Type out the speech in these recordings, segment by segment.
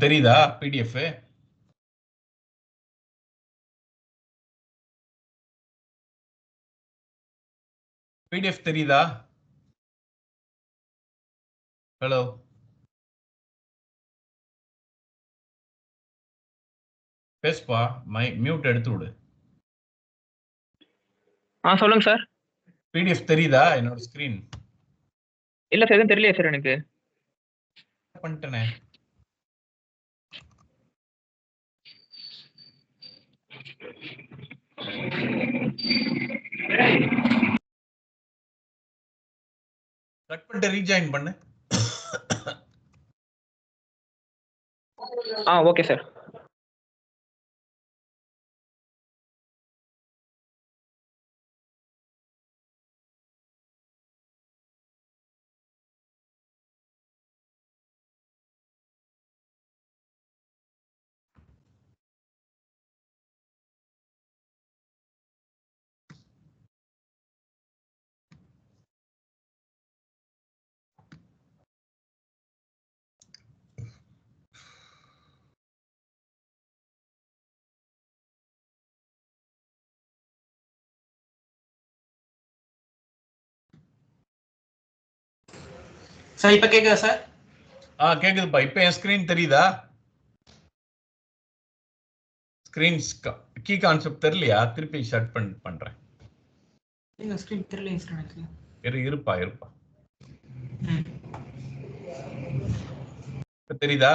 தெரியுதா PDF? PDF தெரியுதா? Hello, பேசுப்பா. Mute எடுத்து விடு. சொல்லுங்க சார். PDF தெரியுதா என்னோட ஸ்கிரீன்? இல்ல சார், எதுவும் தெரியலையே சார் எனக்கு. பண்ணிட்டேனே. கட் பண்ணிட்டு ரீஜாயின் பண்ணு. Okay sir. சார் இப்ப கேக்குதா சார்? கேக்குதுப்பா. இப்ப என் ஸ்கிரீன் தெரியுதா? ஸ்கிரீன் கீ கான்செப்ட் தெரியலையா? திருப்பி ஷட் பண்றேன். இந்த ஸ்கிரீன் தெரியல சார் எனக்கு. இருப்பா. இப்ப தெரியுதா?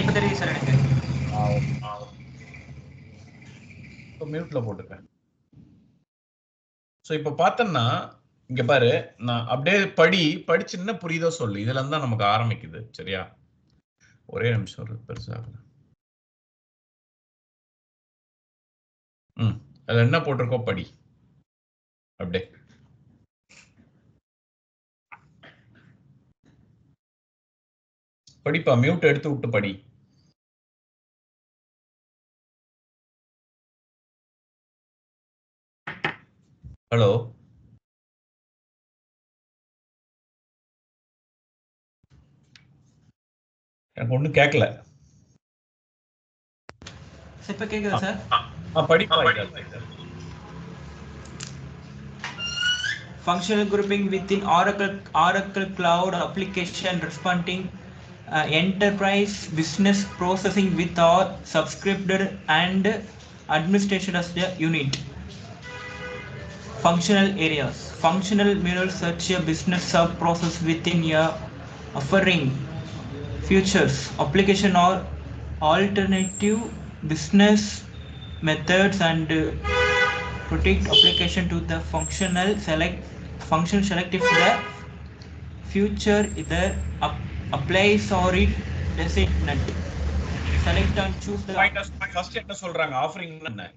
இப்ப தெரியுது சார் எனக்கு. இப்போ மியூட்ல போட்டுருக்கேன். ஸோ இப்போ பார்த்தோம்னா இங்க பாரு, நான் அப்படியே படிச்சு என்ன புரியுதோ சொல்லு. இதுல இருந்தா நமக்கு ஆரம்பிக்குது. சரியா? ஒரே நிமிஷம் பெருசாக. அதுல என்ன போட்டிருக்கோ படி. அப்படியே படிப்பா. மியூட் எடுத்து விட்டு படி. ஹலோ, எனக்கு ஒன்றும் கேட்கல. இப்ப கேக்குதா சார்? படிப்பா. Functional grouping within Oracle Cloud application responding enterprise business processing with all subscribed and administration as the unit. Functional areas. Functional mirrors such a business sub-process within a offering features, application or alternative business methods and protect application to the function select if the future either applies or it does it not. Select and choose the first என்ன சொல்றாங்க? Offering என்ன?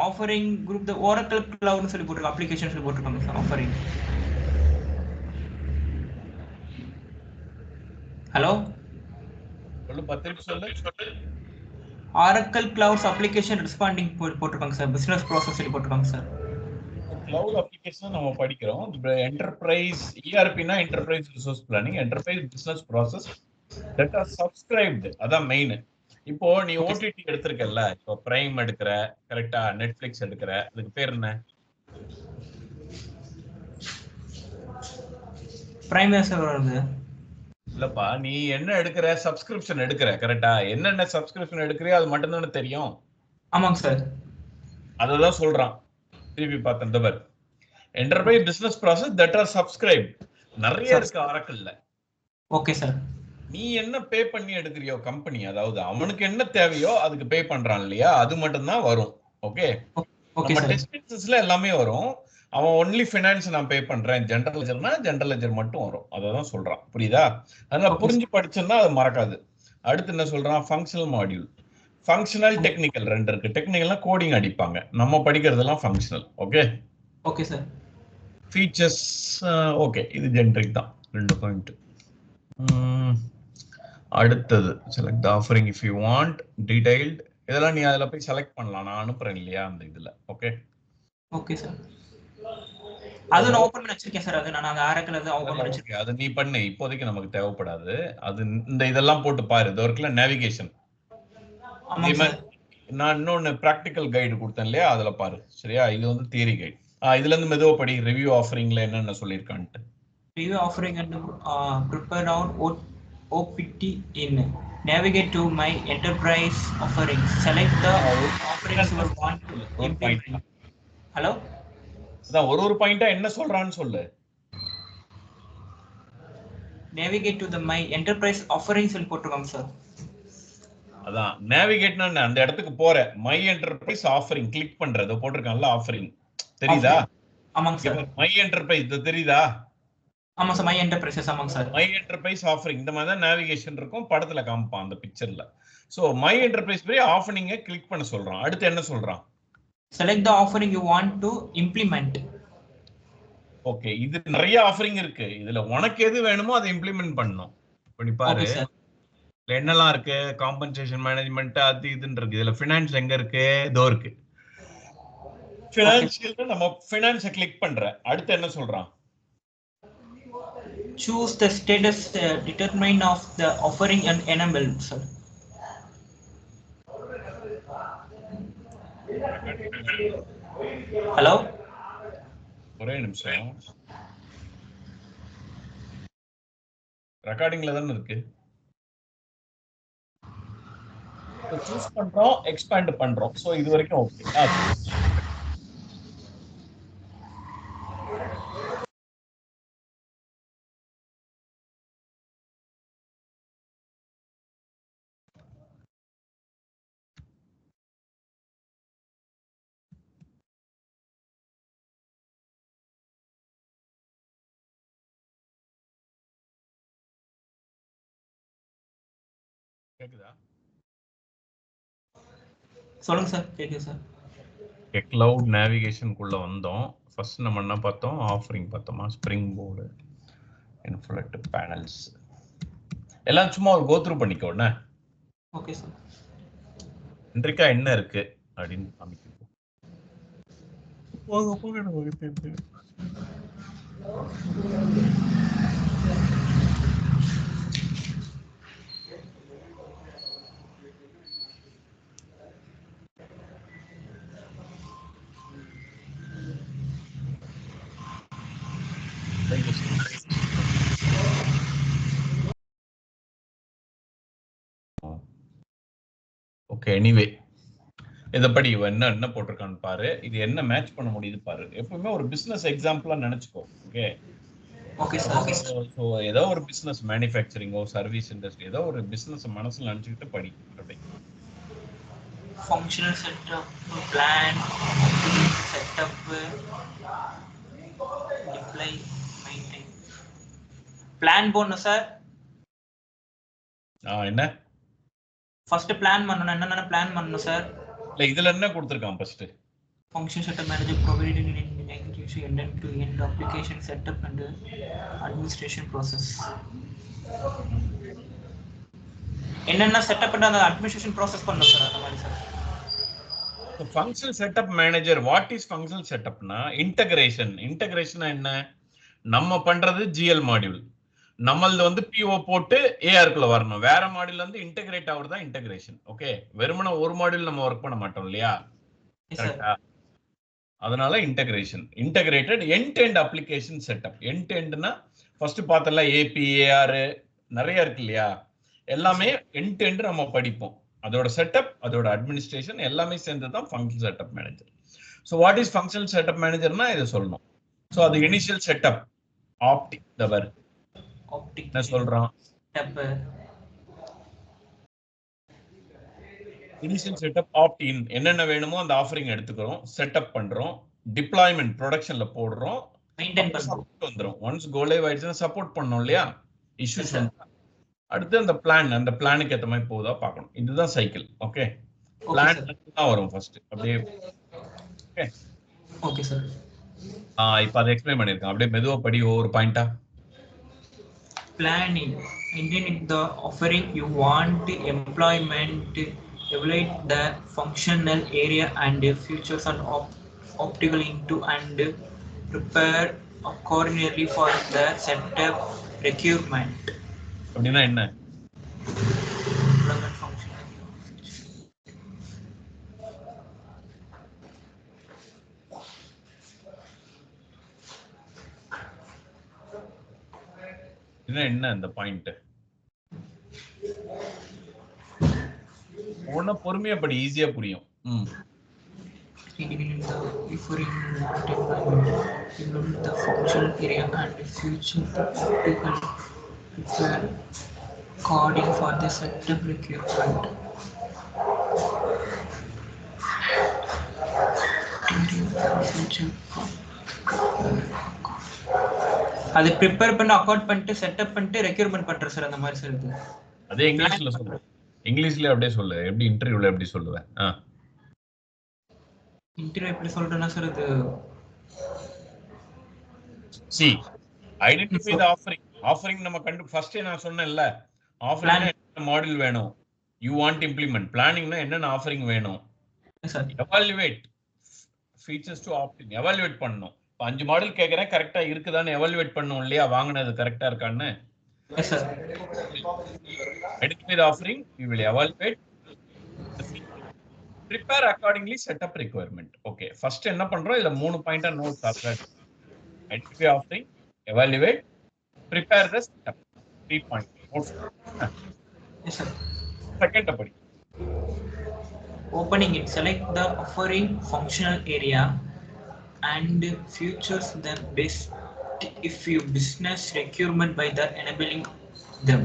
offering group the Oracle Cloud னு சொல்லி போட்டுருக்காங்க. application சொல்லி போட்டுருக்காங்க sir. offering. Hello, சொல்லு. 10 நிமிஷம் சொல்லு. Oracle Cloud's application responding போட்டுருக்காங்க சார். business process சொல்லி போட்டுருக்காங்க சார். கிளவுட் அப்ளிகேஷன் நம்ம படிக்கிறோம். என்டர்பிரைஸ் ERP-னா enterprise resource planning, enterprise business process that are subscribed. அதான் மெயின். இப்போ நீ OTT எடுத்திருக்கல, இப்போ பிரைம் எடுக்கிற, கரெக்டா? நெட்ஃபிளிக்ஸ் எடுக்கிற, அதுக்கு பேர் என்ன? பிரைம் சார் வருது. இல்லப்பா, நீ என்ன எடுக்கிற? சப்ஸ்கிரிப்ஷன் எடுக்கிற, கரெக்டா? என்னென்ன சப்ஸ்கிரிப்ஷன் எடுக்கிறியோ அது மட்டும் தானே தெரியும். ஆமாங்க சார். அததான் சொல்றான். திருப்பி பார்த்தேன். Enterprise business process that R subscribe நிறைய இருக்கு ஆரக்கிள்ல. Okay sir. நீ என்ன பே பண்ணி எடுக்கிறியோ கம்பெனி, அதாவது அவனுக்கு என்ன தேவையோ அதுக்கு பே பண்றான் இல்லையா, அது மட்டும் தான் வரும். ஓகே, நம்ம டெஸ்ட்ல எல்லாமே வரும். அவன் ஒன்லி ஃபைனான்ஸ் நான் பே பண்றேன், ஜெனரல் லெஜர்னா ஜெனரல் லெஜர் மட்டும் வரும். அததான் சொல்றான். புரியுதா? அதனால புரிஞ்சு படிச்சோம்னா அது மறக்காது. அடுத்து என்ன சொல்றான்? ஃபங்க்ஷனல் மாடியூல், ஃபங்க்ஷனல், டெக்னிக்கல் ரெண்டு இருக்கு. டெக்னிக்கல்னா கோடிங் அடிப்பாங்க, நம்ம படிக்கிறதெல்லாம் functional. Okay okay sir. Features okay, இது ஜெனரிக் தான். 2 பாயிண்ட். அடுத்தது select the offering if you want detailed. இதெல்லாம் நீ அதில் போய் செலக்ட் பண்ணலாம். நான் அனுப்புறேன் இல்லையா அந்த இதில். Okay okay sir. அது நான் ஓபன் பண்ணி வச்சிருக்கேன் சார். அது நான் அந்த ஆரக்கிள் அது ஓபன் பண்ணி வச்சிருக்கேன். அது நீ பண்ணு, இப்போதைக்கு நமக்கு தேவைப்படாது. அது இந்த இதெல்லாம் போட்டு பாரு. இது ஒர்க்ல நேவிகேஷன். நான் இன்னொன்னு பிராக்டிக்கல் கைடு கொடுத்தேன் இல்லையா, அதுல பாரு. சரியா? இது வந்து தியரி கைடு. இதுல இருந்து மெதுவா படி. ரிவ்யூ ஆஃபரிங்ல என்னென்ன சொல்லிருக்கான்ட்டு. Review offering and prepare out OPT in. Navigate to my enterprise offerings. Select the offerings you want to implement. Hello? அதான் ஒரு பாயிண்டா என்ன சொல்றான்னு சொல்லு. Navigate to the my enterprise offerings ன்னு போட்டுருக்காங்க சார். அதான் நேவிகேட்னா அந்த இடத்துக்கு போற மை என்டர்பிரைஸ் ஆஃபரிங் கிளிக் பண்றது போட்டிருக்கான்ல ஆஃபரிங். தெரியுதா? ஆமாங்க சார். மை என்டர்பிரைஸ் இது தெரியுதா? ஆமா சார், மை என்டர்பிரைசஸ். ஆமாங்க சார். மை என்டர்பிரைஸ் ஆஃபரிங் இந்த மாதிரி தான் நேவிகேஷன் இருக்கும், படத்துல காமிப்பான் அந்த பிக்சர்ல. சோ மை என்டர்பிரைஸ் போய் ஆஃபரிங்க கிளிக் பண்ண சொல்றான். அடுத்து என்ன சொல்றான்? Select the offering you want to implement. Okay, இது நிறைய ஆஃபரிங் இருக்கு. இதுல உனக்கு எது வேணுமோ அதை இம்ப்ளிமெண்ட் பண்ணணும். பண்ணி பாரு. என்னெல்லாம் இருக்கு? காம்பன்சேஷன் மேனேஜ்மெண்ட் அது இதுன்னு இருக்கு. இதுல ஃபினான்ஸ் எங்க இருக்கு? இதோ இருக்கு. ஃபினான்ஷியல் நம்ம ஃபினான்ஸை கிளிக் பண்ற. அடுத்து என்ன சொல்றான்? Choose the status determine of the offering and enable, sir. Hello? ஒரே நிமிஷம். ரெக்கார்டிங்ல தானே இருக்கு. சூஸ் பண்றோம், எக்ஸ்பேண்ட் பண்றோம். சோ இது வரைக்கும் ஓகே. கேக்குதா? சொல்லுங்க சார். கேக்குது சார். கிளவுட் நேவிகேஷனுக்குள்ள வந்தோம். ஃபர்ஸ்ட் நம்ம என்ன பார்த்தோம்? ஆஃபரிங் பார்த்தோமா? ஸ்ப்ரிங் போர்டு, இன்ஃப்ளெக்ட் பேனல்ஸ் எல்லாம் சும்மா ஒரு கோ த்ரூ பண்ணிக்கோண்ணே. Okay sir. இன்றைக்கா என்ன இருக்கு அப்படின்னு காமிக்கணும். ஓகே, எனிவே இதப்படி என்ன என்ன போட்டிருக்கான்னு பாரு. இது என்ன மேட்ச் பண்ண முடியுது பாரு. எப்பவுமே ஒரு பிசினஸ் எக்ஸாம்பிளா நினைச்சுக்கோ. Okay okay sir. ஸோ ஏதோ ஒரு பிசினஸ், மேனுஃபேக்சரிங்கோ சர்வீஸ் இண்டஸ்ட்ரி, ஏதோ ஒரு பிசினஸ் மனசுல நினைச்சுக்கிட்டு படி. அப்படி functional setup, plan, setup, deploy, maintain. Plan போடணும் சார். என்ன ஃபர்ஸ்ட் பிளான் பண்ணனும். என்னென்ன பிளான் பண்ணனும் சார்? இல்ல இதுல என்ன கொடுத்திருக்கான்? First function setup manager provided in execution end to end application setup and administration process. என்னென்ன செட்டப் பண்ண அந்த அட்மினிஸ்ட்ரேஷன் ப்ராசஸ் பண்ணனும் சார். அந்த மாதிரி sir. Functional setup manager. What is functional செட்டப்னா இன்டகிரேஷன். இன்டகிரேஷன் என்ன? நம்ம பண்றது ஜிஎல் மாடியூல், நம்மளது வந்து பிஓ போட்டு ஏஆர்க்குள்ள வரணும். வேற மாடியூல் வந்து இன்டகிரேட் ஆகுறது தான் இன்டகிரேஷன். ஓகே, வெறுமனே ஒரு மாடியூல் நம்ம ஒர்க் பண்ண மாட்டோம் இல்லையா? கரெக்டா? அதனால integration. Integrated end to end application setup. End to எண்ட்னா ஃபர்ஸ்ட் பார்த்தல ஏபி, ஏஆர் நிறைய இருக்கு இல்லையா? எல்லாமே எண்ட் டு எண்ட் நம்ம படிப்போம். அதோட செட்டப், அதோட அட்மினிஸ்ட்ரேஷன் எல்லாமே சேர்ந்து தான் functional setup manager. So what is functional setup மேனேஜர்னா இதை சொல்லணும். ஸோ அது இனிஷியல் செட்டப் ஆப்டிக் தவர் என்ன சொல்றான்? Initial setup opt in. என்னென்ன வேணுமோ அந்த ஆஃபரிங் எடுத்துக்கிறோம், செட்டப் பண்றோம், டிப்ளாய்மென்ட் ப்ரொடக்ஷன்ல போடுறோம், மெயின்டைன் பண்றோம். வந்துரும். ஒன்ஸ் கோ லைவ் ஆயிடுச்சுனா சப்போர்ட் பண்ணனும் இல்லையா? இஷ்யூஸ் வந்து அடுத்து அந்த பிளான், அந்த பிளானுக்கு ஏத்த மாதிரி போகுதா பார்க்கணும். இதுதான் சைக்கிள். ஓகே, பிளான் தான் வரும் ஃபர்ஸ்ட். அப்படியே ஓகே. Okay sir. இப்போ அதை எக்ஸ்பிளைன் பண்ணிருக்கேன். அப்படியே மெதுவா படி ஒவ்வொரு பாயிண்டா. Planning, intending the offering you want, employment, evaluate the functional area and features and optical into and prepare accordingly for the setup requirement. அப்படின்னா என்ன? என்ன இந்த பாயிண்ட்? ஒண்ணு பொறுமையா படி, ஈஸியா புரியும். The functional area and future optical prepare coding for the setup requirement. அது ப்ரிப்பேர் பண்ணி அக்கார்ட் பண்ணிட்டு செட்டப் பண்ணிட்டு ரெக்யூர்மென்ட் பண்ற சார் அந்த மாதிரி சார். இது அதே இங்கிலீஷ்ல சொல்லு. இங்கிலீஷ்ல அப்படியே சொல்லு. எப்படி இன்டர்வியூல எப்படி சொல்லுவேன்? இன்டர்வியூ எப்படி சொல்றேன்னா சார் இது சி ஐடென்டிஃபை தி ஆஃபரிங் நம்ம ஃபர்ஸ்ட் நான் சொன்னேன்ல, ஆஃபரிங்னா என்ன மாடல் வேணும், யூ வாண்ட் இம்ப்ளிமெண்ட். பிளானிங்னா என்னென்ன ஆஃபரிங் வேணும், evaluate features to opting, evaluate பண்ணணும். 5 மாடல் கேக்குறேன், கரெக்ட்டா இருக்குதான்னு எவாலுவேட் பண்ணணும் இல்லையா, வாங்குனது கரெக்ட்டா இருக்கான்னு. Yes sir. Identify the offering, we will evaluate the feature, prepare accordingly, set up requirement. Okay, first என்ன பண்றோம், இதுல 3 பாயிண்டா நோட் ஆகுது. Identify offering, evaluate, prepare the setup. 3 points. Yes sir. Second அப்படி opening it, select the offering functional area and features the best if you business requirement by the enabling them.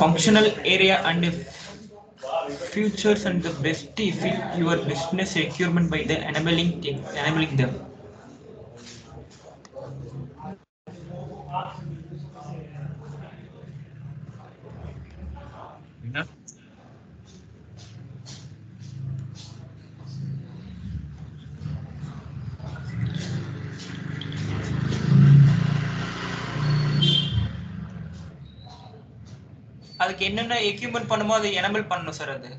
Functional area and features and the best if your business requirement by the enabling them. அதுக்கு என்னென்ன equipment பண்ணுமோ அதை enable பண்ணனும் sir. அது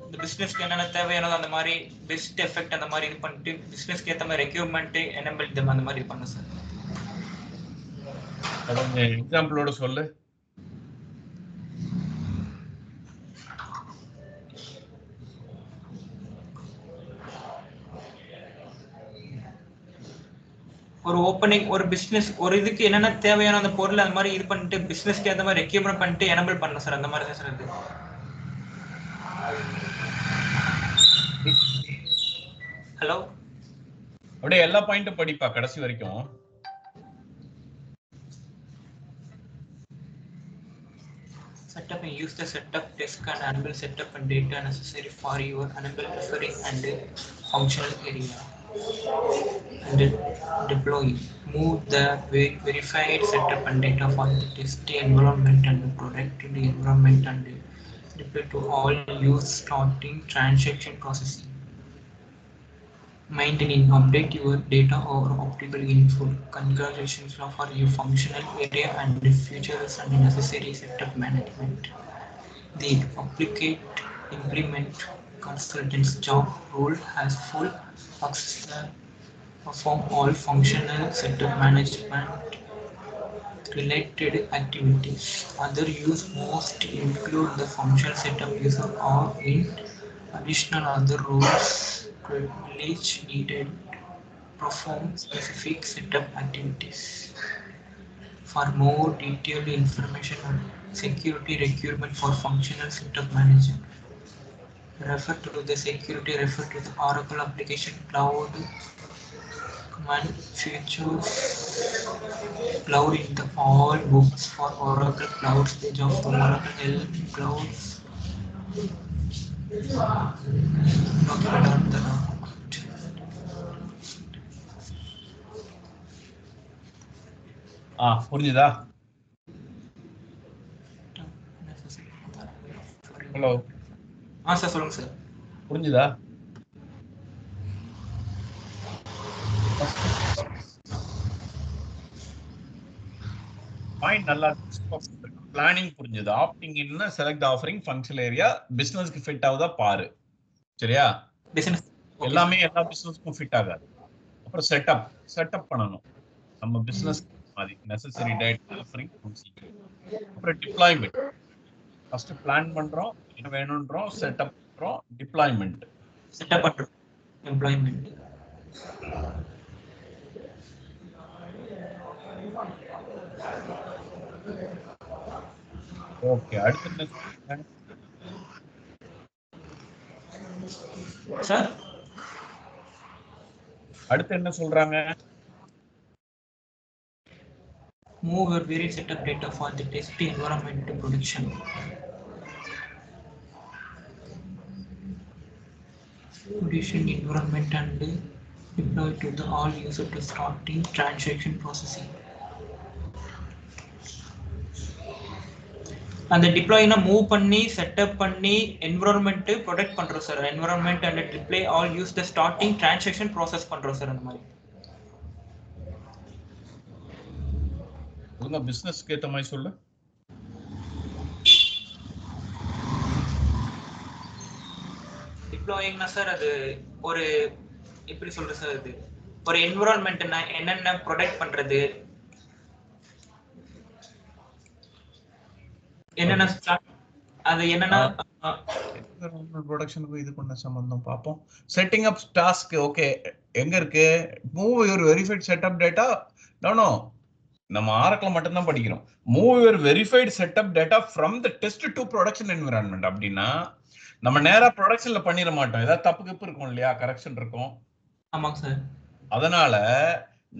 இந்த பிசினஸ்க்கு என்னென்ன தேவையானோ அந்த மாதிரி பெஸ்ட் எஃபெக்ட் அந்த மாதிரி இது பண்ணிட்டு பிசினஸ்க்கு ஏத்த மாதிரி எக்யூப்மென்ட் எனேபிள் them அந்த மாதிரி பண்ணனும் சார். அதோட எக்ஸாம்பிளோட சொல்லு. ஒரு ஓபனிங் ஒரு பிசினஸ் ஒரு இதுக்கு என்னென்ன தேவையான அந்த பொருள் அந்த மாதிரி இது பண்ணிட்டு பிசினஸ்க்கு ஏத்த மாதிரி ரெக்யூப்மென்ட் பண்ணிட்டு எனேபிள் பண்ணனும் சார். அந்த மாதிரி தான் சார் இது. ஹலோ, அப்படியே எல்லா பாயிண்ட்டும் படிப்பா கடைசி வரைக்கும். Setup and use the setup disk and enable setup and data necessary for your enable offering and functional area and deploy. Move the verified setup and data for the test environment and the product in the environment and deploy to all use starting transaction processing. Maintaining update your data or optical info configurations for your functional area and features and necessary setup management. The applicate implement consultant's job role has full access to perform all functional setup management related activities. Other use most include the functional setup user or in additional other roles privilege needed perform specific setup activities. For more detailed information on security requirement for functional setup manager, refer to the security, refer to the Oracle application cloud command features cloud in the all books for Oracle clouds page of the Oracle Help clouds document on the புரிஞ்சுதா? Hello, sir சொல்லுங்க sir. புரிஞ்சுதா? Point நல்லா planning புரிஞ்சுது. Opting இன்னா select offering functional area பிசினஸ்க்கு fit ஆகுதா பாரு. சரியா? பிசினஸ் எல்லாமே எல்லா பிசினஸ்க்கும் ஃபிட் ஆகாது. அப்புறம் செட்டப் பண்ணணும் நம்ம பிசினஸ் மாதிரி நெசசரி டேட்டா ஆஃபரிங். அப்புறம் டிப்ளாய்மெண்ட். ஃபர்ஸ்ட் பிளான் பண்றோம், என்ன வேணும்ன்றோம், செட்டப் பண்றோம், டிப்ளாய்மெண்ட். செட்டப் பண்றோம், எம்ப்ளாய்மெண்ட். ஓகே, அடுத்து என்ன சார்? அடுத்து என்ன சொல்றாங்க? Move your varied setup data for the test environment to production. Production environment and deploy to the all user to starting transaction processing. அந்த டிப்ளாய்னா மூவ் பண்ணி செட்டப் பண்ணி என்விரான்மெண்ட் ப்ரொடெக்ட் பண்றோம் sir. Environment and deploy all use the starting transaction process பண்றோம் sir. அந்த மாதிரி ஒழுங்கா பிசினஸ்க்கு ஏத்த மாதிரி சொல்லு. டிப்ளாயிங்னா சார் அது ஒரு எப்படி சொல்றது சார், அது ஒரு என்விரான்மெண்ட்னா என்னென்ன ப்ரொடெக்ட் பண்றது, என்னென்ன அது என்னன்னா ப்ரொடக்ஷனுக்கு இது பண்ண சம்பந்தம் பார்ப்போம். செட்டிங் அப் டாஸ்க் ஓகே எங்க இருக்கு? Move your verified setup data. No நம்ம ஆரக்கில் மட்டும்தான் படிக்கிறோம். Move your verified setup data from the test to production environment. அப்படின்னா நம்ம நேரா ப்ரொடக்ஷன்ல பண்ணிட மாட்டோம். ஏதாவது தப்பு கிப்பு இருக்கும் இல்லையா, கரெக்ஷன் இருக்கும். ஆமாங்க சார். அதனால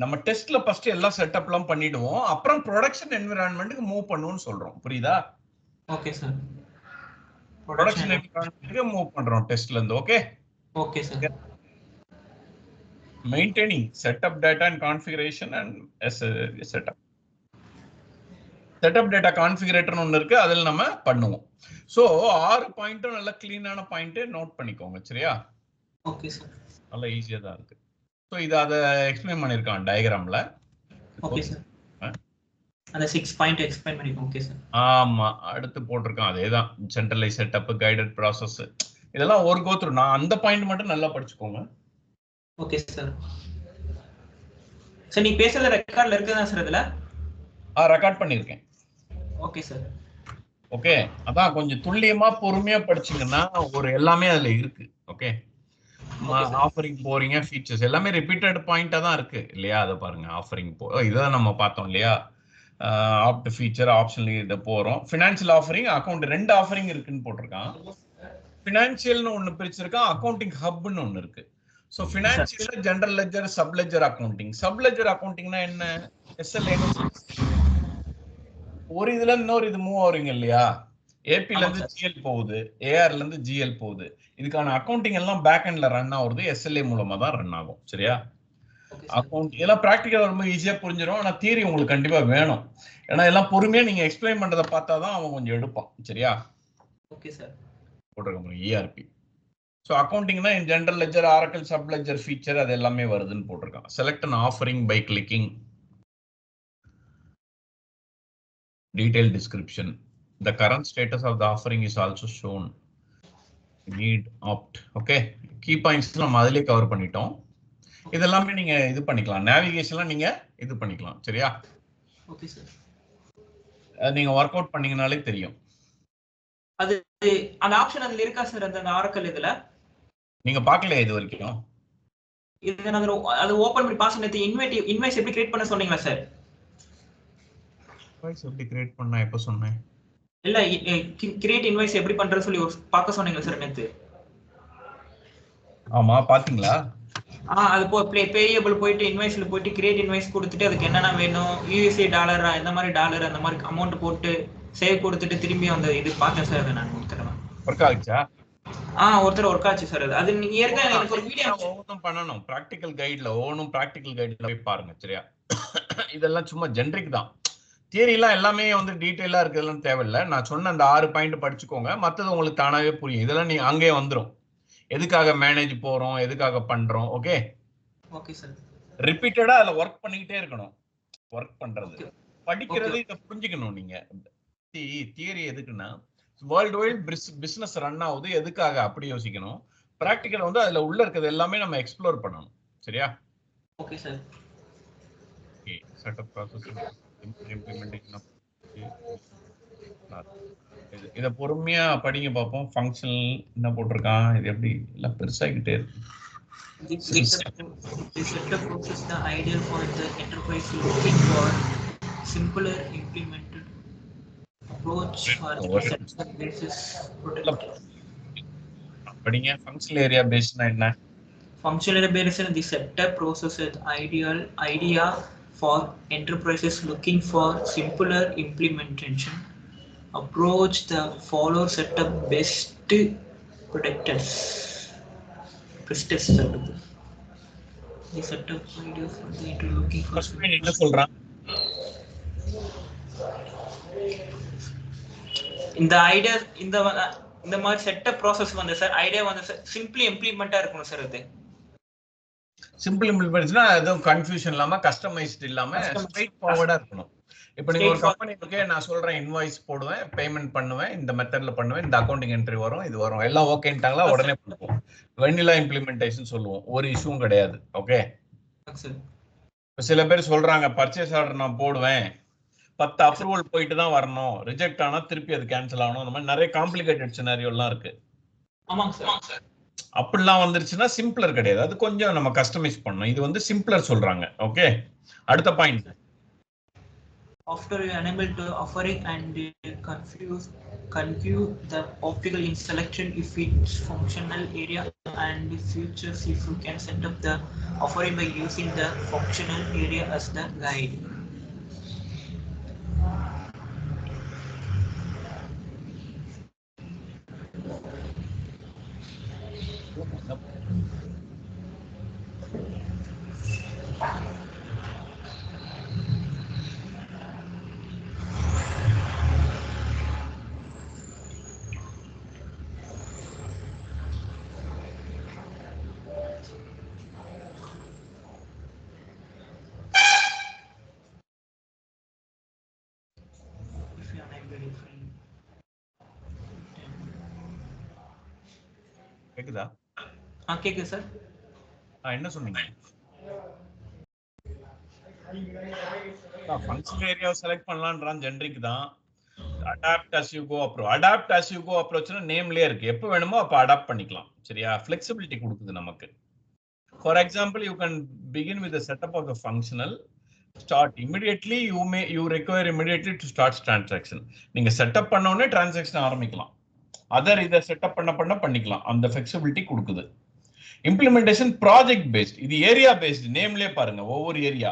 நம்ம டெஸ்ட்ல ஃபர்ஸ்ட் எல்லாம் செட்டப்லாம் பண்ணிடுவோம், அப்புறம் ப்ரொடக்ஷன் என்விரான்மெண்ட்டுக்கு மூவ் பண்ணுவோம்னு சொல்றோம். புரியுதா? Okay sir. ப்ரொடக்ஷன் என்விரான்மெண்ட்டுக்கு மூவ் பண்றோம் டெஸ்ட்ல இருந்து. Okay okay sir. maintaining setup data and configuration and setup data configurator ஒன்னு இருக்கு, அதில் நம்ம பண்ணுவோம். சோ 6 பாயிண்ட்டும் நல்ல கிளீனான பாயிண்ட் நோட் பண்ணிக்கோங்க. சரியா? Okay sir. நல்ல ஈஸியா தான் இருக்கு. சோ இது அத எக்ஸ்பிளைன் பண்ணிருக்கான் டயகிராம்ல. Okay sir. அந்த 6 பாயிண்ட் எக்ஸ்பிளைன் பண்ணிருக்கோம். Okay sir. ஆமா, அடுத்து போட்டிருக்கான் அதேதான். சென்ட்ரலைஸ் செட்டப், கைடட் ப்ராசஸ், இதெல்லாம் ஒரு கோத்ரூ. நான் அந்த பாயிண்ட் மட்டும் நல்லா படிச்சுக்கோங்க. Okay sir. சார் நீ பேசுறது ரெக்கார்ட்ல இருக்குதா சார்? இதுல ரெக்கார்ட் பண்ணிருக்கேன். Okay sir. ஓகே, அதான் கொஞ்சம் துல்லியமா பொறுமையா படிச்சீங்கன்னா ஒரு எல்லாமே அதுல இருக்கு. ஓகே, ஆஃபரிங் போறீங்க, ஃபீச்சர்ஸ் எல்லாமே ரிப்பீட்டட் பாயிண்டா தான் இருக்கு இல்லையா? அதை பாருங்க. ஆஃபரிங் இதான் நம்ம பார்த்தோம் இல்லையா? ஆப்ட் ஃபீச்சர் ஆப்ஷனல் இதை போறோம். ஃபினான்ஷியல் ஆஃபரிங், அக்கௌண்ட் 2 ஆஃபரிங் இருக்குன்னு போட்டிருக்கான். ஃபினான்ஷியல்னு ஒன்னு பிரிச்சிருக்கான், அக்கௌண்டிங் ஹப்னு ஒன்னு இருக்கு. சோ ஃபினான்ஷியல்ல general ledger, sub ledger accounting. Sub ledger அக்கௌண்டிங்னா என்ன? எஸ்எல்ஏ ஒரு இதுல இன்னொரு இது மூவ் ஆகுறீங்க இல்லையா? ஏபில இருந்து ஜிஎல் போகுது, ஏஆர்ல இருந்து ஜிஎல் போகுது. இதுக்கான அக்கௌண்டிங் எல்லாம் பேக் எண்ட்ல ரன் ஆகுறது எஸ்எல்ஏ மூலமா தான் ரன் ஆகும். சரியா? அக்கௌண்ட் எல்லாம் பிராக்டிக்கலா ரொம்ப ஈஸியா புரிஞ்சிடும். ஆனா தியரி உங்களுக்கு கண்டிப்பா வேணும். ஏன்னா எல்லாம் பொறுமையா நீங்க எக்ஸ்பிளைன் பண்றதை பார்த்தாதான் அவன் கொஞ்சம் எடுப்பான். சரியா? Okay sir. போட்டிருக்க இஆர்பி. ஸோ அக்கௌண்டிங்னா in general ledger, Oracle, sub ledger, feature அது எல்லாமே வருதுன்னு போட்டிருக்கான். Select an offering by clicking. Detail description. The current status of the offering is also shown. Need opt. Okay, key points நம்ம அதிலே cover பண்ணிட்டோம். இதெல்லாமே நீங்க இது பண்ணிக்கலாம். நேவிகேஷன்லாம் நீங்க இது பண்ணிக்கலாம். சரியா? Okay sir. நீங்க ஒர்க் அவுட் பண்ணீங்கனாலே தெரியும். அது அந்த ஆப்ஷன் அதுல இருக்கா சார்? அந்த ஆரக்கிள் இதுல நீங்க பார்க்கலையா இது வரைக்கும்? இது நான் அது ஓபன் பண்ணி பாஸ் பண்ணி இன்வாய்ஸ் எப்படி கிரியேட் பண்ண சொன்னீங்களா சார்? இன்வாய்ஸ் எப்படி கிரியேட் பண்ணா எப்ப சொன்னேன்? இல்ல, கிரியேட் இன்வாய்ஸ் எப்படி பண்றது சொல்லி பார்க்க சொன்னீங்களா சார் நேத்து? ஆமா, பாத்தீங்களா? அது பேயபிள் போயிட்டு இன்வாய்ஸ்ல போயிட்டு கிரியேட் இன்வாய்ஸ் கொடுத்துட்டு அதுக்கு என்னென்ன வேணும், யூஎஸ்ஏ டாலர், இந்த மாதிரி டாலர், அந்த மாதிரி அமௌண்ட் போட்டு சேவ் கொடுத்துட்டு திரும்பி அந்த இது பார்த்தேன் சார். அது நான் ஒருத்தர் ஒர்க் ஆகுச்சா? ஒருத்தர் ஒர்க் ஆச்சு சார். அது நீங்க ஏற்கனவே எனக்கு ஒரு வீடியோ ஒவ்வொன்றும் பண்ணணும். பிராக்டிக்கல் கைட்ல ஒவ்வொன்றும் பிராக்டிக்கல் கைட்ல போய் பாருங்க. சரியா? இதெல்லாம் சும்மா ஜெனரிக் தான். தியரிலாம் எல்லாமே வந்து டீட்டெயிலா இருக்குதுன்னு தேவையில்லை. நான் சொன்ன அந்த 6 பாயிண்ட் படிச்சுக்கோங்க. மற்றது உங்களுக்கு தானாவே புரியும். இதெல்லாம் நீங்க அங்கேயே வந்துடும். எதுக்காக மேனேஜ் போறோம், எதுக்காக பண்றோம். Okay okay sir. ரிப்பீட்டடா அதுல ஒர்க் பண்ணிக்கிட்டே இருக்கணும். ஒர்க் பண்றது படிக்கிறது இதை புரிஞ்சுக்கணும். நீங்க தியரி எதுக்குன்னா வேர்ல்டு வைட் பிசினஸ் ரன் ஆகுது, எதுக்காக அப்படி யோசிக்கணும். பிராக்டிக்கல் வந்து அதுல உள்ள இருக்கிறது எல்லாமே நம்ம எக்ஸ்ப்ளோர் பண்ணணும். சரியா? Okay sir. Okay, setup process implementation. இத பொறுமையா படிங்க பாப்போம். ஃபங்க்ஷனல் என்ன போட்டிருக்கான், இது எப்படி எல்லாம் பெருசாகிட்டே இருக்கு. The setup process the ideal for the enterprise looking for simpler implemented approach for setup basis protected. படிங்க. ஃபங்க்ஷனல் ஏரியா பேஸ்னா என்ன? Functional area based the setup process is idea for enterprises looking for simpler implementation approach the follow setup best practices. The setup idea for the looking for என்ன சொல்றான்? இந்த idea இந்த மாதிரி setup process வந்து sir idea வந்து sir simply இம்ப்ளிமெண்டா இருக்கணும் sir. அது simple இம்ப்ளிமெண்டேஷனா எதுவும் கன்ஃபியூஷன் இல்லாம கஸ்டமைஸ்ட் இல்லாம ஸ்ட்ரைட் ஃபார்வர்டா இருக்கணும். இப்போ நீங்க ஒரு கம்பெனி ஓகே நான் சொல்றேன் இன்வாய்ஸ் போடுவேன், பேமெண்ட் பண்ணுவேன், இந்த மெத்தட்ல பண்ணுவேன், இந்த அக்கவுண்டிங் என்ட்ரி வரும், இது வரும், எல்லாம் ஓகேன்ட்டாங்களா உடனே பண்ணுவோம். வெனிலா இம்ப்ளிமெண்டேஷன் சொல்லுவோம். ஒரு இஷ்யூவும் கிடையாது. ஓகே. சில பேர் சொல்றாங்க பர்ச்சேஸ் ஆர்டர் நான் போடுவேன், 10 அப்ரூவல் போயிட்டு தான் வரணும், ரிஜெக்ட் ஆனா திருப்பி அது கேன்சல் ஆகணும். அந்த மாதிரி நிறைய காம்ப்ளிகேட்டட் சினாரியோலாம் இருக்கு. ஆமாங்க சார். அப்படிலாம் வந்துருச்சுன்னா சிம்பிளர் கிடையாது, அது கொஞ்சம் நம்ம கஸ்டமைஸ் பண்ணணும். இது வந்து சிம்பிளர் சொல்றாங்க. ஓகே, அடுத்த point. After you enable to offering and configure the optical in selection if it's functional area and features if you can set up the offering by using the functional area as the guide. கேக்குதா? கேக்குது sir. என்ன சொன்னீங்க? Functional ஏரியாவை select பண்ணலாம்ன்றான். Generic தான். Adopt as you go approach. Adopt as you go approachனா நேம்லயே இருக்கு. எப்போ வேணுமோ அப்போ அடாப்ட் பண்ணிக்கலாம். சரியா? ஃபிளெக்சிபிலிட்டி கொடுக்குது நமக்கு. For example, you can begin with the setup of the functional. Start immediately. You require immediately to start transaction. நீங்க செட்டப் பண்ண உடனே டிரான்சாக்ஷன் ஆரம்பிக்கலாம். அதர் இதை செட்டப் பண்ண பண்ணிக்கலாம். அந்த ஃபிளெக்சிபிலிட்டி கொடுக்குது. Implementation project paste. இது ஏரியா பேஸ்ட். நேம்லயே பாருங்க, ஒவ்வொரு ஏரியா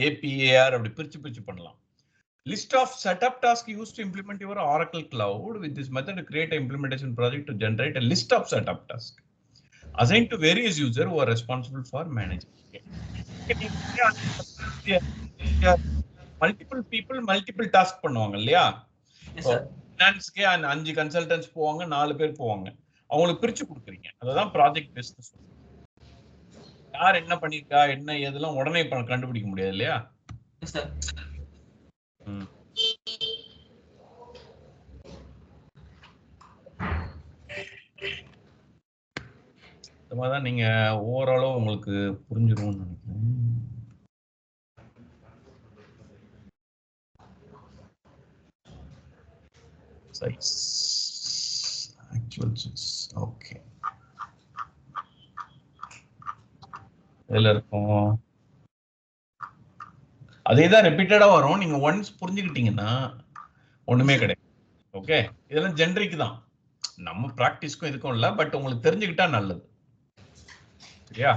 APAR அப்படி பிரிச்சு பண்ணலாம். List of setup tasks used to implement your Oracle Cloud. With this method, create an implementation project to generate a list of setup tasks assigned to various users who are responsible for managing. Multiple people, multiple tasks பண்ணுவாங்க இல்லையா? ஃபினான்ஸ்க்கே 5 consultants போவாங்க, 4 பேர் போவாங்க. அவங்களுக்கு பிரிச்சு கொடுக்குறீங்க. அதுதான் project business. யார் என்ன பண்ணிருக்கா, என்ன எதெல்லாம் உடனே கண்டுபிடிக்க முடியாது இல்லையா? இந்த மாதிரிதான் நீங்க ஓவராலும் உங்களுக்கு புரிஞ்சிருக்கும்னு நினைக்கிறேன். Size, actual size. Okay. இதுல இருக்கும். அதேதான் ரிப்பீட்டடா வரும். நீங்க ஒன்ஸ் புரிஞ்சுக்கிட்டீங்கன்னா ஒண்ணுமே கிடையாது. ஓகே, இதெல்லாம் ஜெனரிக் தான், நம்ம பிராக்டிஸ்க்கும் இதுக்கும் இல்ல. பட் உங்களுக்கு தெரிஞ்சுக்கிட்டா நல்லது. சரியா?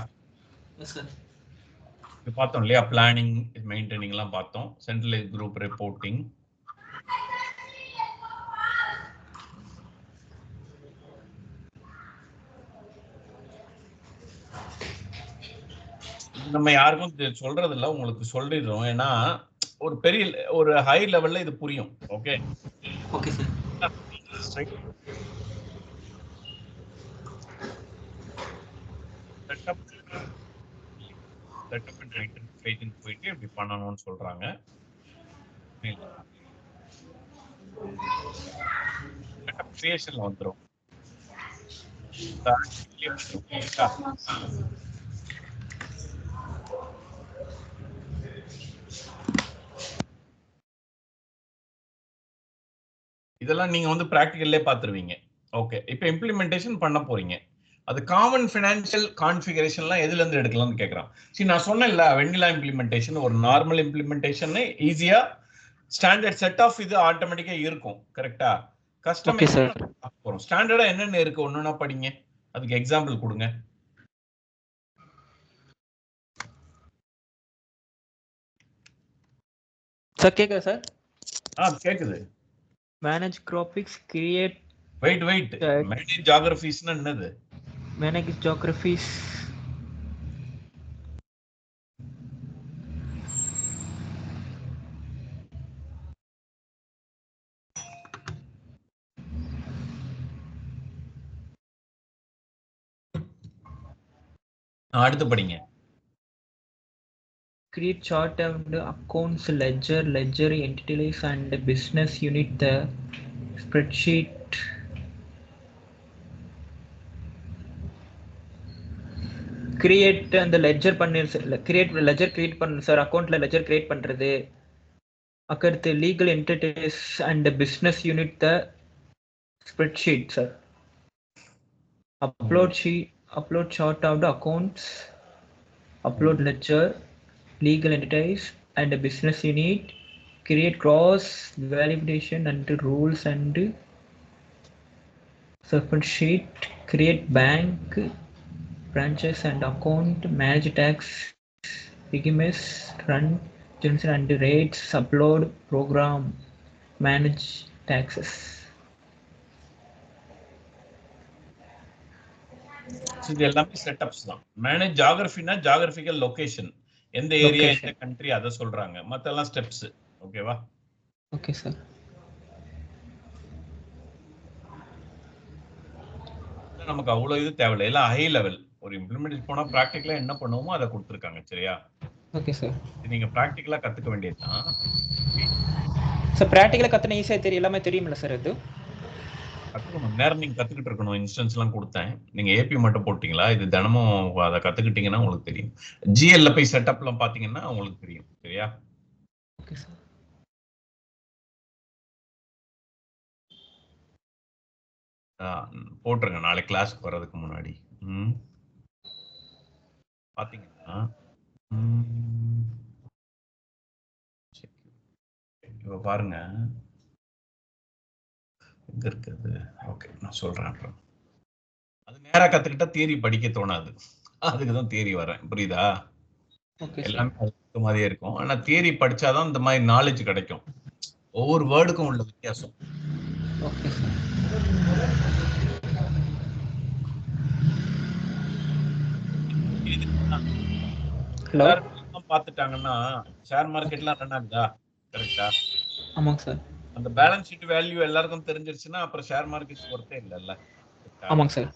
பார்த்தோம் இல்லையா? பிளானிங், மெயின்டைனிங் எல்லாம் பார்த்தோம். Centralise group reporting. நம்ம யாருக்கும் சொல்றது இல்லை, உங்களுக்கு சொல்லிடுறோம். ஏன்னா ஒரு பெரிய ஒரு ஹை லெவல்ல இது புரியும். Okay okay sir. Setup and maintenance பேஜ்னு போயிட்டு இப்படி பண்ணணும்னு சொல்றாங்க. செட்டப் கிரியேஷன்ல வந்துரும். இதெல்லாம் நீங்க வந்து பிராக்டிகல்லே பார்த்துருவீங்க. ஓகே, இப்போ இம்ப்ளிமெண்டேஷன் பண்ண போறீங்க. அது காமன் ஃபினான்ஷியல் கான்ஃபிகரேஷன்லாம் எதுல இருந்து எடுக்கலாம்னு கேட்கறான். சரி, நான் சொன்னேன்ல வெண்ணிலா இம்ப்ளிமெண்டேஷன் ஒரு நார்மல் இம்ப்ளிமெண்டேஷன் ஈஸியா ஸ்டாண்டர்ட் செட் ஆஃப் இது ஆட்டோமேட்டிக்கா இருக்கும். கரெக்டா? கஸ்டமைஸ் போறோம். ஸ்டாண்டர்டா என்னென்ன இருக்கு ஒண்ணுனா படிங்க. அதுக்கு எக்ஸாம்பிள் கொடுங்க. சார் கேக்குதா சார்? கேக்குது. Manage graphics, create weight manage ஜியோகிராஃபிஸ்னா என்னது? மேனேஜ் ஜியோகிராஃபிஸ் அடுத்து படிங்க. create chart and accounts, ledger entities and business unit, the spreadsheet. Create and ledger create ledger create பண்ணு சார். அக்கவுண்ட்ல ledger create பண்றது. அடுத்து legal entities and business unit, the spreadsheet sir. Upload chart of the accounts, upload ledger, legal entities and a business unit, create cross validation and rules and spreadsheet, create bank branches and account, manage tax regimes, run Johnson and rates, upload program, manage taxes. இது எல்லாமே setups தான். Manage ஜியோகிராஃபினா geographical location, எந்த area எந்த country அத சொல்றாங்க. மத்தெல்லாம் steps. ஓகேவா? Okay sir. நமக்கு அவ்வளவு இது தேவையில்லை. எல்லாம் ஹை லெவல். ஒரு இம்ப்ளிமெண்டேஷன் போனா பிராக்டிகலா என்ன பண்ணுவோமோ அதை கொடுத்துருக்காங்க. சரியா? Okay sir. நீங்க பிராக்டிகலா கத்துக்க வேண்டியதுதான். சார் பிராக்டிகலா கத்துன ஈஸியா தெரியும், எல்லாமே தெரியும்ல சார்? இது கத்துக்கணும். நேரம் நீங்க கத்துக்கிட்டு இருக்கணும். இன்ஸ்டன்ஸ் எல்லாம் கொடுத்தேன். நீங்க ஏபி மட்டும் போட்டீங்களா? இது தினமும் அதை கத்துக்கிட்டீங்கன்னா உங்களுக்கு தெரியும். ஜிஎல்ல போய் செட்டப் எல்லாம் பாத்தீங்கன்னா உங்களுக்கு தெரியும். சரியா? Okay sir. போட்டுருங்க நாளைக்கு கிளாஸ்க்கு வர்றதுக்கு முன்னாடி. பாத்தீங்கன்னா இப்ப பாருங்க எங்க இருக்குது. ஓகே, நான் சொல்றேன். அது நேரா கத்துக்கிட்டா தியரி படிக்க தோணாது. அதுக்குதான் தியரி வரேன். புரியுதா? எல்லாமே அது மாதிரியே இருக்கும். ஆனா தியரி படிச்சாதான் இந்த மாதிரி நாலேஜ் கிடைக்கும். ஒவ்வொரு வேர்டுக்கும் உள்ள வித்தியாசம். பாத்துட்டாங்கன்னா ஷேர் மார்க்கெட்லாம் ரன் ஆகுதா? கரெக்டா? ஆமாங்க சார். அந்த பேலன்ஸ் ஷீட் வேல்யூ எல்லாருக்கும் தெரிஞ்சிருச்சுன்னா அப்புறம் ஷேர் மார்க்கெட் பொறுத்தே இல்லல்ல. ஆமாங்க சார்.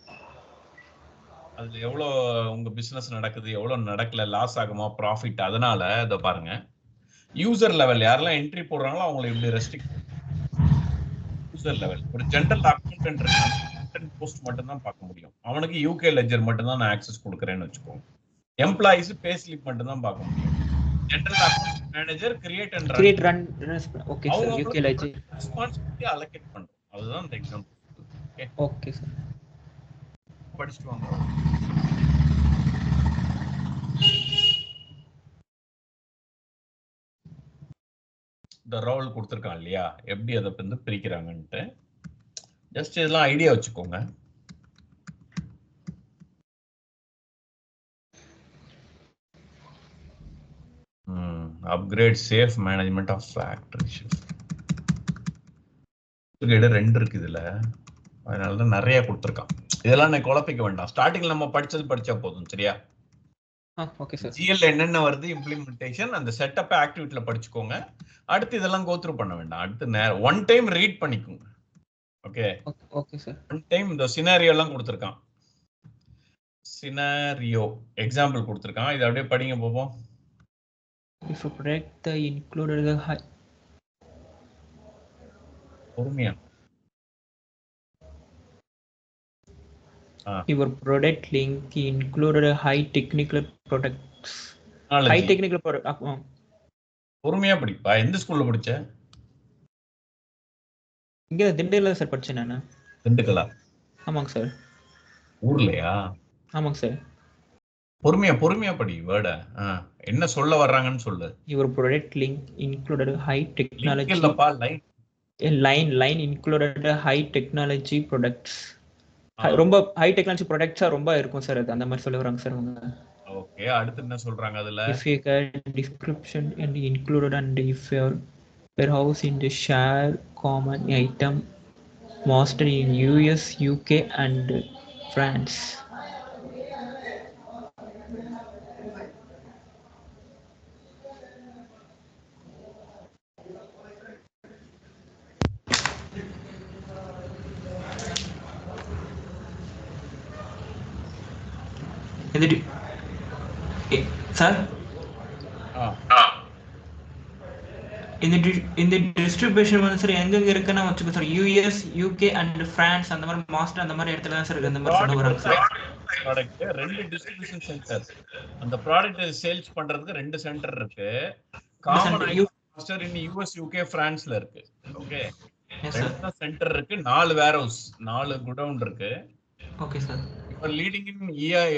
அதுல எவ்வளவு உங்க பிசினஸ் நடக்குது, எவ்வளவு நடக்கல, லாஸ் ஆகுமா, ப்ராஃபிட், அதனால இத பாருங்க. யூசர் லெவல் யாரெல்லாம் என்ட்ரி போடுறாங்களோ அவங்களை இப்படி ரெஸ்ட்ரிக்ட். யூசர் லெவல் ஒரு ஜெனரல் அக்கவுண்டன்ட் போஸ்ட் மட்டும் தான் பார்க்க முடியும். அவனுக்கு யூகே லெட்ஜர் மட்டும் தான் நான் ஆக்சஸ் கொடுக்குறேன்னு வச்சுக்கோங்க. எம்ப்ளாயிஸ் பே ஸ்லிப் மட்டும் தான் பார்க்க முடியும். General account manager create and run. Okay sir. UK ledger responsibility allocate பண்றோம். அதுதான் இந்த எக்ஸாம்பிள். Okay okay sir. படிச்சுட்டு வாங்க. இந்த ரோல் கொடுத்துருக்கான் இல்லையா, எப்படி அதை வந்து பிரிக்கிறாங்கன்ட்டு ஜஸ்ட் இதெல்லாம் ஐடியா வச்சுக்கோங்க. Upgrade safe management of factory shift. ரெண்டு இருக்கு இதுல, அதனாலதான் நிறைய கொடுத்துருக்கான். இதெல்லாம் நான் குழப்பிக்க வேண்டாம். ஸ்டார்டிங்ல நம்ம படிச்சது படிச்சா போதும். சரியா? Okay sir. ஜிஎல் என்னென்ன வருது இம்ப்ளிமெண்டேஷன், அந்த செட்டப் ஆக்டிவிட்டில படிச்சுக்கோங்க. அடுத்து இதெல்லாம் கோ த்ரூ பண்ண வேண்டாம். அடுத்து ஒன் டைம் ரீட் பண்ணிக்கோங்க. Okay okay sir. One time இந்த சினாரியோ எல்லாம் கொடுத்துருக்கான். சினாரியோ எக்ஸாம்பிள் கொடுத்துருக்கான். இதை அப்படியே படிங்க போவோம். If you predict the included the high. பொறுமையா. Your product link included a high technical products. High technical product. பொறுமையா படிப்பா. எந்த ஸ்கூல்ல படிச்ச? இங்க திண்டுக்கல்ல சார் படிச்சேன் நானு. திண்டுக்கல்லா? ஆமாங்க சார். ஊர்லயா? ஆமாங்க சார். பொறுமையா படி வேர்ட. என்ன சொல்ல வர்றாங்கன்னு சொல்லு. Your product link included high technology. இல்லப்பா, line included high technology products. ரொம்ப ஹை டெக்னாலஜி ப்ராடக்ட்ஸா ரொம்ப இருக்கும் சார். அது அந்த மாதிரி சொல்ல வராங்க சார் அவங்க. ஓகே, அடுத்து என்ன சொல்றாங்க அதுல? If you get description and included and if your warehouse in the share common item master in US, UK and France. Sir? இந்த டிஸ்ட்ரிபியூஷன் வந்து சார் எங்க இருக்குன்னா வச்சுக்கோ sir, US, UK and France அந்த மாதிரி மாஸ்டர் அந்த மாதிரி இடத்துல தான் சார் இந்த மாதிரி சொல்ல வராங்க சார். ப்ராடக்ட் ரெண்டு டிஸ்ட்ரிபியூஷன் சென்டர். அந்த ப்ராடக்ட் சேல்ஸ் பண்றதுக்கு ரெண்டு சென்டர் இருக்கு. Common master in US, UK, பிரான்ஸ்ல இருக்கு. ஓகே, ரெண்டு சென்டர் இருக்கு, 4 வேர்ஹவுஸ், 4 குடவுன் இருக்கு. Okay sir. இப்போ லீடிங் இன்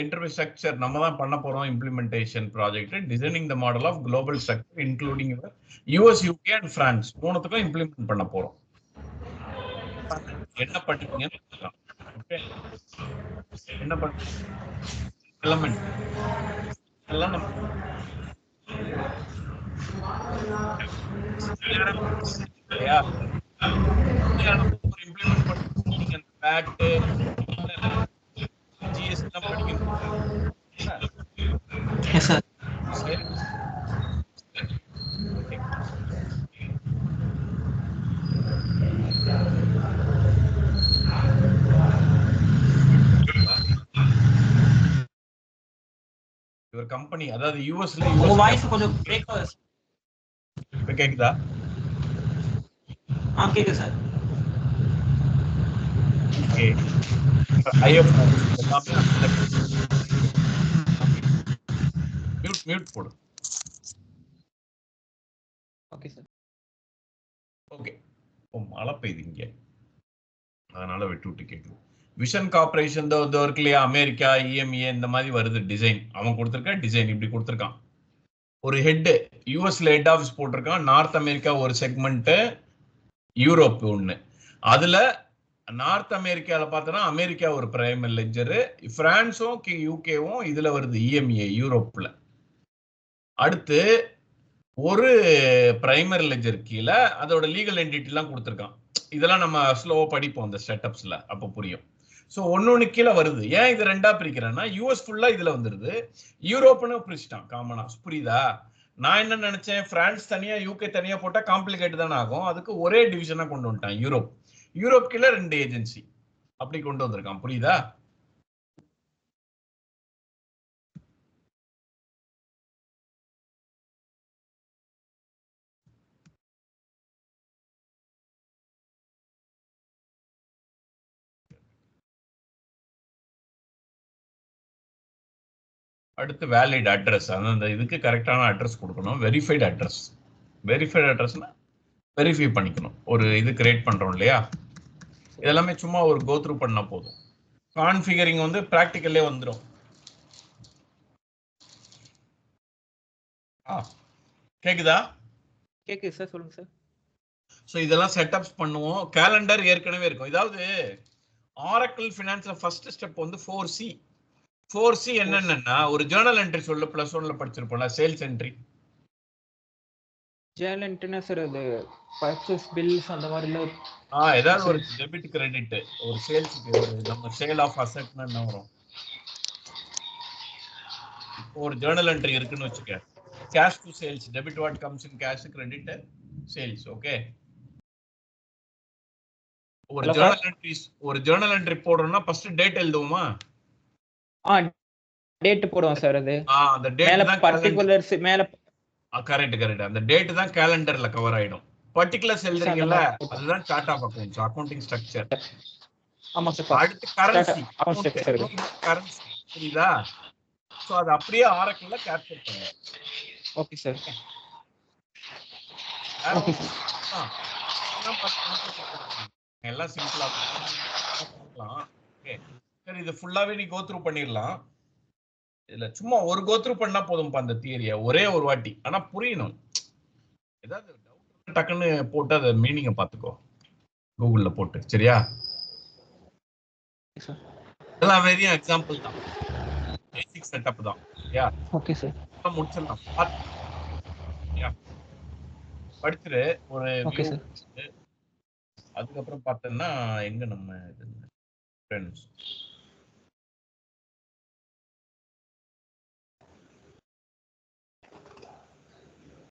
என்டர்பிரைஸ் ஸ்ட்ரக்சர் நம்ம தான் பண்ண போறோம். Implementation project designing the model of global structure including US, UK and France மூணுத்துக்கும் இம்ப்ளிமெண்ட் பண்ண போறோம். என்ன பண்ணீங்கன்னு ஓகே, என்ன பண்ண எலமெண்ட் எல்லாம் நம்ம இம்ப்ளிமெண்ட் பண்ணீங்க. ஃபேக்ட் ஜிஎஸ் எல்லாம் படிக்கணும். Yes sir. ஒரு கம்பெனி, அதாவது யூஎஸ்ல உங்க வாய்ஸ் கொஞ்சம் பிரேக் ஆகுது. இப்ப கேக்குதா? கேக்குது சார். ஓகே, ஐஎஃப் மியூட் போடு. Okay sir. ஓகே, மழை பெய்யுது இங்க, அதனால விட்டு கேக்குது. விஷன் கார்பரேஷன் இருக்கு இல்லையா, அமெரிக்கா, இஎம்ஏ இந்த மாதிரி வருது. டிசைன் அவன் கொடுத்துருக்க, டிசைன் இப்படி கொடுத்துருக்கான். ஒரு ஹெட் யூஎஸ்ல ஹெட் ஆஃபீஸ் போட்டிருக்கான். நார்த் அமெரிக்கா ஒரு செக்மெண்ட், யூரோப் ஒண்ணு. அதுல நார்த் அமெரிக்கால பார்த்தோன்னா அமெரிக்கா ஒரு பிரைமரி லெட்ஜரு, பிரான்ஸும் யூகேவும் இதுல வருது, இஎம்ஏ யூரோப்ல. அடுத்து ஒரு பிரைமரி லெட்ஜர் கீழே அதோட லீகல் என்டிட்டி எல்லாம் கொடுத்துருக்கான். இதெல்லாம் நம்ம ஸ்லோவா படிப்போம் இந்த செட்டப்ஸ்ல, அப்ப புரியும். ஸோ ஒன்னொன்னு கீழே வருது. ஏன் இது ரெண்டா பிரிக்கிறேன்னா, யூஎஸ் ஃபுல்லா இதுல வந்துருது, யூரோப்னு பிரிச்சுட்டான் காமனா. புரியுதா? நான் என்ன நினைச்சேன், பிரான்ஸ் தனியா யூகே தனியா போட்டா காம்ப்ளிகேட் தானே ஆகும். அதுக்கு ஒரே டிவிஷனா கொண்டு வந்துட்டான். யூரோப் கீழே 2 ஏஜென்சி அப்படி கொண்டு வந்திருக்கான். புரியுதா? அடுத்து வேலிட் அட்ரஸ். அந்த இதுக்கு கரெக்டான அட்ரஸ் கொடுக்கணும். Verified address. வெரிஃபைடு அட்ரஸ்னா வெரிஃபை பண்ணிக்கணும். ஒரு இது கிரியேட் பண்றோம் இல்லையா, இதெல்லாமே சும்மா ஒரு கோ த்ரூ பண்ணா போதும். கான்ஃபிகரிங் வந்து பிராக்டிக்கல்லே வந்துடும். கேக்குதா? கேக்குது சார், சொல்லுங்க சார். ஸோ இதெல்லாம் செட்டப்ஸ் பண்ணுவோம். கேலண்டர் ஏற்கனவே இருக்கும். இதாவது ஆரக்கிள் ஃபினான்ஸ்ல ஃபர்ஸ்ட் ஸ்டெப் வந்து 4C. 4C என்னன்னா, ஒரு ஜேர்னல் என்ட்ரி சொல்லு. +1ல படிச்சிருப்போம்ல, சேல்ஸ் என்ட்ரி. ஜேர்னல் என்ட்ரினா சார் அது பர்ச்சேஸ் பில்ஸ் அந்த மாதிரில ஏதாவது ஒரு டெபிட் கிரெடிட், ஒரு சேல்ஸ்க்கு ஒரு நம்ம சேல் ஆஃப் அசெட்னா என்ன வரும்? ஒரு ஜர்னல் என்ட்ரி இருக்குன்னு வச்சுக்க. cash to sales, debit what comes in cash, credit sales. Okay, ஒரு ஜர்னல் என்ட்ரி போடுறோம்னா ஃபர்ஸ்ட் டேட் எழுதுவோமா? டேட் போடுவோம் சார். அது அந்த டேட் மேல தான் பர்టిక్యులர்ஸ் மேல. கரெக்ட். அந்த டேட் தான் கேலண்டர்ல கவர் ஆயிடும். பர்టిక్యులர்ஸ் எழுதுறீங்கல்ல, அதுதான் chart of accounts, accounting structure. ஆமா சார். அடுத்து கரன்சி, கரன்சி புரியுதா? சோ அது அப்படியே ஆரக்கிள்ல கேப்சர் பண்ணுங்க. Okay sir. எல்லாம் சிம்பிளா பண்ணலாம். ஓகே சரி, இது ஃபுல்லாவே நீ கோ த்ரூ பண்ணிரலாம். இல்ல சும்மா ஒரு கோ த்ரூ பண்ணா போதும்பா அந்த தியரிய, ஒரே ஒரு வாட்டி. ஆனா புரியணும். ஏதாவது டவுட் டக்குன்னு போட்டு அத மீனிங்கை பாத்துக்கோ கூகுள்ல போட்டு. சரியா? இதெல்லாம் வெறும் எக்ஸாம்பிள் தான், பேசிக் செட்டப் தான். Yeah okay sir. முடிச்சிடலாம். படிச்சுட்டு ஒரு வியூ, அதுக்கப்புறம் பார்த்தோம்னா எங்க நம்ம ஃப்ரெண்ட்ஸ்